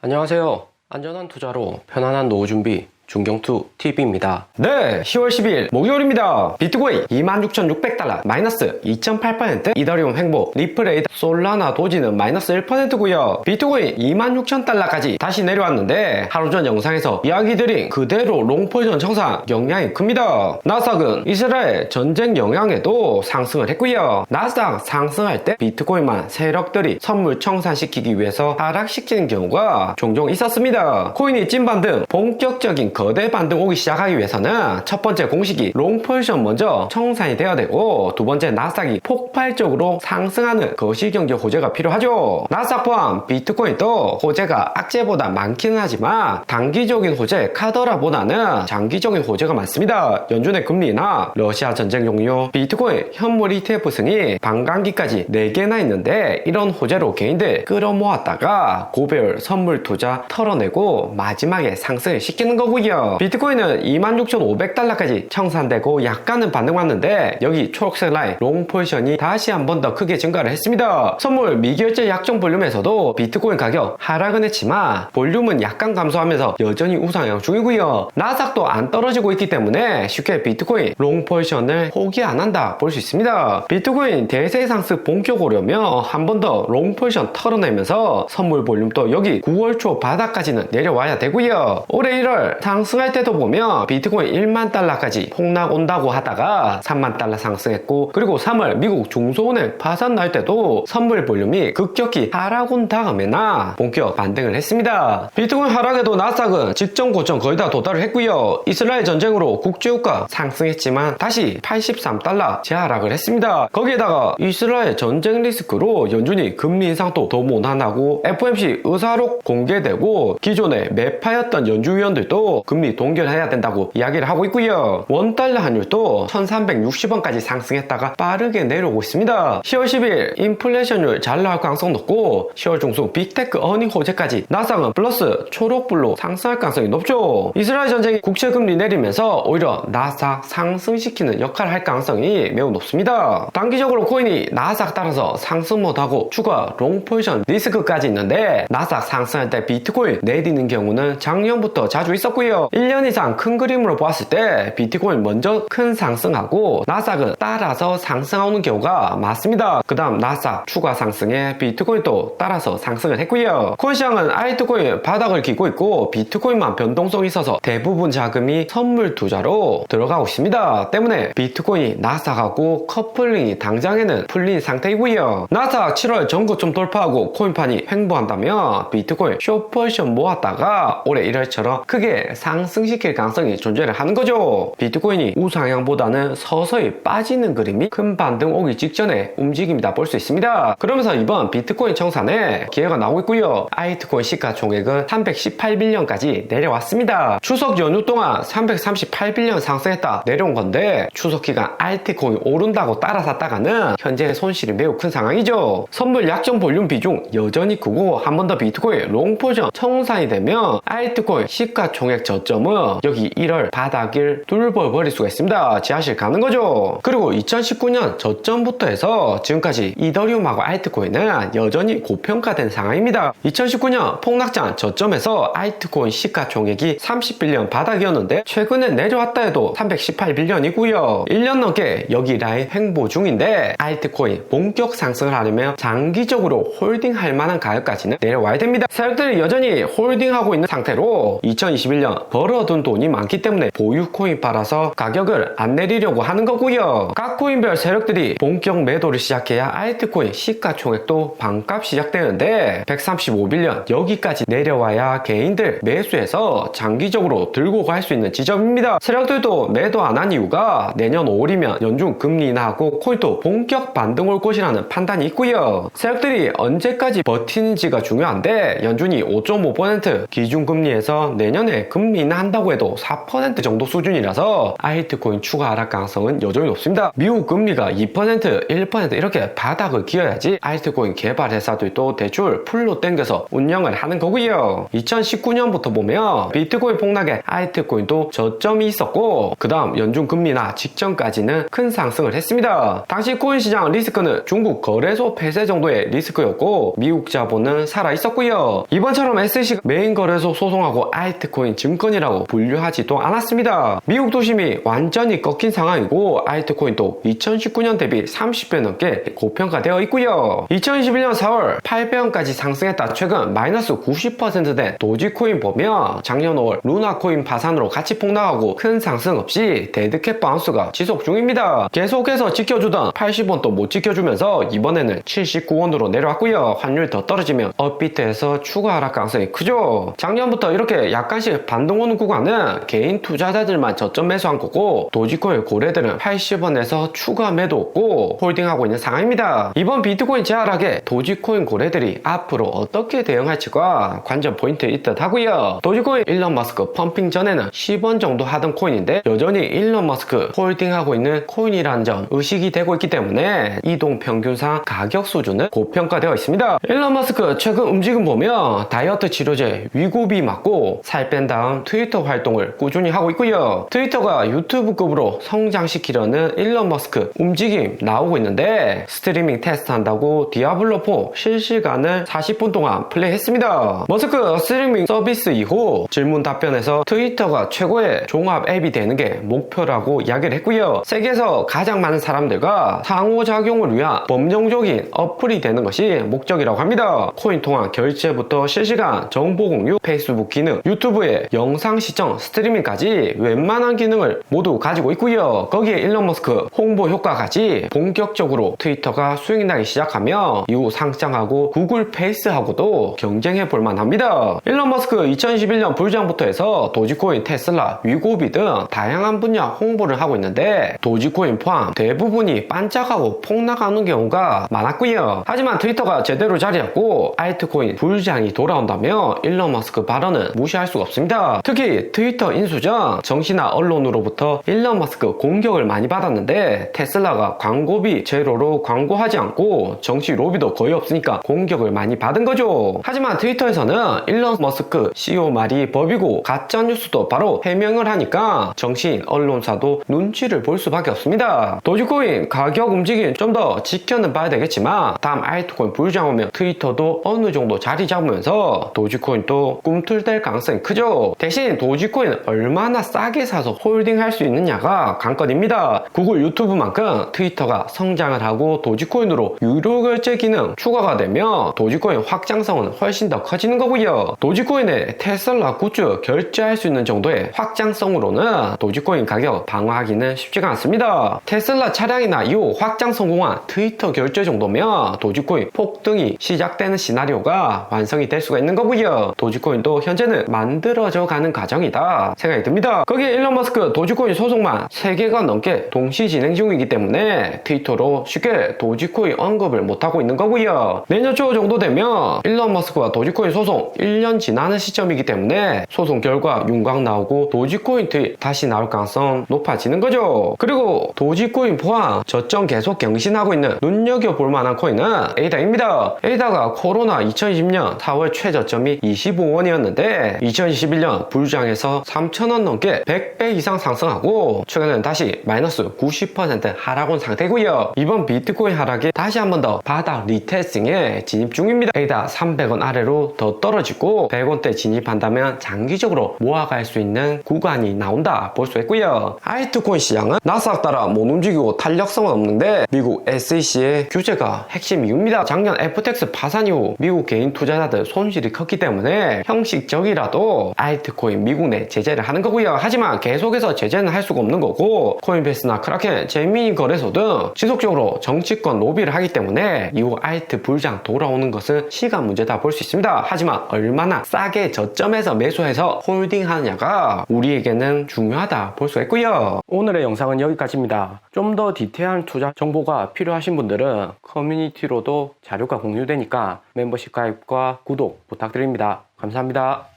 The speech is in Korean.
안녕하세요. 안전한 투자로 편안한 노후 준비 중경투 TV입니다. 네, 10월 12일 목요일입니다. 비트코인 26,600달러 마이너스 2.8%, 이더리움 횡보, 리플 에이더, 솔라나 도지는 마이너스 1%고요. 비트코인 26,000달러까지 다시 내려왔는데 하루 전 영상에서 이야기 드린 그대로 롱포지션 청산 영향이 큽니다. 나스닥은 이스라엘 전쟁 영향에도 상승을 했고요. 나스닥 상승할 때 비트코인만 세력들이 선물 청산시키기 위해서 하락시키는 경우가 종종 있었습니다. 코인이 찐반등, 본격적인 거대 반등 오기 시작하기 위해서는 첫 번째 공식이 롱 포지션 먼저 청산이 되어야 되고, 두 번째 나스닥이 폭발적으로 상승하는 거시경제 호재가 필요하죠. 나스닥 포함 비트코인도 호재가 악재보다 많기는 하지만 단기적인 호재 카더라보다는 장기적인 호재가 많습니다. 연준의 금리나 러시아 전쟁 종료, 비트코인 현물 ETF 승이 반감기까지 4개나 있는데, 이런 호재로 개인들 끌어모았다가 고배율 선물 투자 털어내고 마지막에 상승을 시키는 거고요. 비트코인은 26,500달러까지 청산되고 약간은 반등 왔는데, 여기 초록색 라인 롱 포지션이 다시 한 번 더 크게 증가를 했습니다. 선물 미결제 약정 볼륨에서도 비트코인 가격 하락은 했지만 볼륨은 약간 감소하면서 여전히 우상향 중이고요. 나스닥도 안 떨어지고 있기 때문에 쉽게 비트코인 롱 포지션을 포기 안 한다 볼 수 있습니다. 비트코인 대세 상승 본격 오려면 한 번 더 롱 포지션 털어내면서 선물 볼륨도 여기 9월 초 바닥까지는 내려와야 되고요. 올해 1월 상승할 때도 보면 비트코인 1만 달러까지 폭락 온다고 하다가 3만 달러 상승했고, 그리고 3월 미국 중소은행 파산 날 때도 선물 볼륨이 급격히 하락 온 다음에나 본격 반등을 했습니다. 비트코인 하락에도 나스닥은 직전 고점 거의 다 도달을 했고요. 이스라엘 전쟁으로 국제유가 상승했지만 다시 83달러 재하락을 했습니다. 거기에다가 이스라엘 전쟁 리스크로 연준이 금리 인상도 더 못하나고, FOMC 의사록 공개되고 기존에 매파였던 연준위원들도 금리 동결해야 된다고 이야기를 하고 있고요. 원달러 환율도 1360원까지 상승했다가 빠르게 내려오고 있습니다. 10월 10일 인플레이션율 잘 나올 가능성 높고, 10월 중순 빅테크 어닝 호재까지 나스닥은 플러스 초록불로 상승할 가능성이 높죠. 이스라엘 전쟁이 국채금리 내리면서 오히려 나스닥 상승시키는 역할을 할 가능성이 매우 높습니다. 단기적으로 코인이 나스닥 따라서 상승 못하고 추가 롱 포지션 리스크까지 있는데, 나스닥 상승할 때 비트코인 내리는 경우는 작년부터 자주 있었고요. 1년 이상 큰 그림으로 보았을 때 비트코인 먼저 큰 상승하고 나스닥은 따라서 상승하는 경우가 많습니다. 그 다음 나스닥 추가 상승에 비트코인도 따라서 상승을 했고요. 코인 시장은 알트코인 바닥을 기고 있고 비트코인만 변동성이 있어서 대부분 자금이 선물 투자로 들어가고 있습니다. 때문에 비트코인이 나스닥하고 커플링이 당장에는 풀린 상태이고요. 나스닥 7월 전고점 돌파하고 코인판이 횡보한다면 비트코인 숏포지션 모았다가 올해 1월처럼 크게 상승시킬 가능성이 존재를 하는 거죠. 비트코인이 우상향보다는 서서히 빠지는 그림이 큰 반등 오기 직전에 움직임이다 볼 수 있습니다. 그러면서 이번 비트코인 청산에 기회가 나오고 있고요. 알트코인 시가총액은 318빌리언까지 내려왔습니다. 추석 연휴 동안 338빌리언 상승했다 내려온 건데, 추석 기간 알트코인 오른다고 따라 샀다가는 현재 손실이 매우 큰 상황이죠. 선물 약정 볼륨 비중 여전히 크고, 한 번 더 비트코인 롱 포지션 청산이 되면 알트코인 시가총액 저점은 여기 1월 바닥을 뚫어버릴 수가 있습니다. 지하실 가는 거죠. 그리고 2019년 저점부터 해서 지금까지 이더리움하고 알트코인은 여전히 고평가된 상황입니다. 2019년 폭락전 저점에서 알트코인 시가총액이 30빌리언 바닥이었는데 최근에 내려왔다 해도 318빌리언이고요. 1년 넘게 여기 라인 횡보 중인데, 알트코인 본격 상승을 하려면 장기적으로 홀딩할 만한 가격까지는 내려와야 됩니다. 세력들이 여전히 홀딩하고 있는 상태로 2021년 벌어둔 돈이 많기 때문에 보유 코인 팔아서 가격을 안 내리려고 하는 거고요. 각 코인별 세력들이 본격 매도를 시작해야 알트코인 시가총액도 반값 시작되는데, 135빌리언 여기까지 내려와야 개인들 매수해서 장기적으로 들고 갈 수 있는 지점입니다. 세력들도 매도 안 한 이유가 내년 5월이면 연준 금리 인하하고 코인도 본격 반등 올 것이라는 판단이 있고요. 세력들이 언제까지 버티는지가 중요한데, 연준이 5.5% 기준금리에서 내년에 금리 금리인하한다고 해도 4% 정도 수준이라서 알트코인 추가 하락 가능성은 여전히 높습니다. 미국 금리가 2%, 1% 이렇게 바닥을 기어야지 알트코인 개발 회사들도 대출 풀로 땡겨서 운영을 하는 거고요. 2019년부터 보면 비트코인 폭락에 알트코인도 저점이 있었고 그 다음 연준 금리나 직전까지는 큰 상승을 했습니다. 당시 코인 시장 리스크는 중국 거래소 폐쇄 정도의 리스크였고 미국 자본은 살아있었고요. 이번처럼 SEC가 메인 거래소 소송하고 알트코인 증권이라고 분류하지도 않았습니다. 미국 도심이 완전히 꺾인 상황이고 알트코인도 2019년 대비 30배 넘게 고평가되어 있고요. 2021년 4월 800원까지 상승했다 최근 마이너스 90%된 도지코인 보면 작년 5월 루나코인 파산으로 같이 폭락하고 큰 상승 없이 데드캣 바운스가 지속 중입니다. 계속해서 지켜주던 80원 또 못 지켜주면서 이번에는 79원으로 내려왔고요. 환율 더 떨어지면 업비트에서 추가 하락 가능성이 크죠. 작년부터 이렇게 약간씩 반등 오는 구간은 개인 투자자들만 저점 매수한 거고 도지코인 고래들은 80원에서 추가 매도 없고 홀딩하고 있는 상황입니다. 이번 비트코인 재하락에 도지코인 고래들이 앞으로 어떻게 대응할지가 관전 포인트일 듯 하고요. 도지코인 일론 머스크 펌핑 전에는 10원 정도 하던 코인인데 여전히 일론 머스크 홀딩하고 있는 코인이라는 점 의식이 되고 있기 때문에 이동 평균상 가격 수준은 고평가되어 있습니다. 일론 머스크 최근 움직임 보면 다이어트 치료제 위고비 맞고 살 뺀 다음 트위터 활동을 꾸준히 하고 있고요. 트위터가 유튜브급으로 성장시키려는 일론 머스크 움직임 나오고 있는데 스트리밍 테스트 한다고 디아블로4 실시간을 40분 동안 플레이했습니다. 머스크 스트리밍 서비스 이후 질문 답변에서 트위터가 최고의 종합 앱이 되는 게 목표라고 이야기를 했고요. 세계에서 가장 많은 사람들과 상호작용을 위한 범용적인 어플이 되는 것이 목적이라고 합니다. 코인 통화 결제부터 실시간 정보 공유, 페이스북 기능, 유튜브의 영상 시청, 스트리밍까지 웬만한 기능을 모두 가지고 있고요. 거기에 일론 머스크 홍보 효과까지 본격적으로 트위터가 수익이 나기 시작하며 이후 상장하고 구글 페이스하고도 경쟁해 볼 만합니다. 일론 머스크 2021년 불장부터 해서 도지코인, 테슬라, 위고비 등 다양한 분야 홍보를 하고 있는데 도지코인 포함 대부분이 반짝하고 폭락하는 경우가 많았고요. 하지만 트위터가 제대로 자리 잡고 알트코인 불장이 돌아온다면 일론 머스크 발언은 무시할 수가 없습니다. 특히 트위터 인수 전 정치나 언론으로부터 일론 머스크 공격을 많이 받았는데 테슬라가 광고비 제로로 광고하지 않고 정치 로비도 거의 없으니까 공격을 많이 받은 거죠. 하지만 트위터에서는 일론 머스크 CEO 말이 법이고 가짜뉴스도 바로 해명을 하니까 정치인, 언론사도 눈치를 볼 수밖에 없습니다. 도지코인 가격 움직임 좀 더 지켜는 봐야 되겠지만 다음 알트코인 불장 오면 트위터도 어느 정도 자리 잡으면서 도지코인도 꿈틀댈 가능성이 크죠. 대신 도지코인 얼마나 싸게 사서 홀딩할 수 있느냐가 관건입니다. 구글 유튜브만큼 트위터가 성장을 하고 도지코인으로 유료 결제 기능 추가가 되면 도지코인 확장성은 훨씬 더 커지는 거고요. 도지코인에 테슬라 굿즈 결제할 수 있는 정도의 확장성으로는 도지코인 가격 방어하기는 쉽지가 않습니다. 테슬라 차량이나 이후 확장 성공한 트위터 결제 정도면 도지코인 폭등이 시작되는 시나리오가 완성이 될 수가 있는 거고요. 도지코인도 현재는 만들어져 가는 과정이다 생각이 듭니다. 거기에 일론 머스크 도지코인 소송만 3개가 넘게 동시 진행 중이기 때문에 트위터로 쉽게 도지코인 언급을 못하고 있는 거고요. 내년 초 정도 되면 일론 머스크와 도지코인 소송 1년 지나는 시점이기 때문에 소송 결과 윤곽 나오고 도지코인 트윗 다시 나올 가능성 높아지는 거죠. 그리고 도지코인 포함 저점 계속 경신하고 있는 눈여겨볼 만한 코인은 에이다입니다. 에이다가 코로나 2020년 4월 최저점이 25원이었는데 2021년 불장에서 3,000원 넘게 100배 이상 상승하고 최근에는 다시 마이너스 90% 하락 온 상태고요. 이번 비트코인 하락에 다시 한 번 더 바닥 리테스팅에 진입 중입니다. 에이다 300원 아래로 더 떨어지고 100원대 진입한다면 장기적으로 모아갈 수 있는 구간이 나온다 볼 수 있고요. 알트코인 시장은 나스닥 따라 못 움직이고 탄력성은 없는데 미국 SEC의 규제가 핵심 이유입니다. 작년 FTX 파산 이후 미국 개인 투자자들 손실이 컸기 때문에 형식적이라도 알트코인 미국 내 제재를 하는 거고요. 하지만 계속해서 제재는 할 수가 없는 거고 코인베이스나 크라켄, 제미니 거래소 등 지속적으로 정치권 로비를 하기 때문에 이후 알트 불장 돌아오는 것은 시간 문제다 볼 수 있습니다. 하지만 얼마나 싸게 저점에서 매수해서 홀딩하느냐가 우리에게는 중요하다 볼 수 있고요. 오늘의 영상은 여기까지입니다. 좀 더 디테일한 투자 정보가 필요하신 분들은 커뮤니티로도 자료가 공유되니까 멤버십 가입과 구독 부탁드립니다. 감사합니다.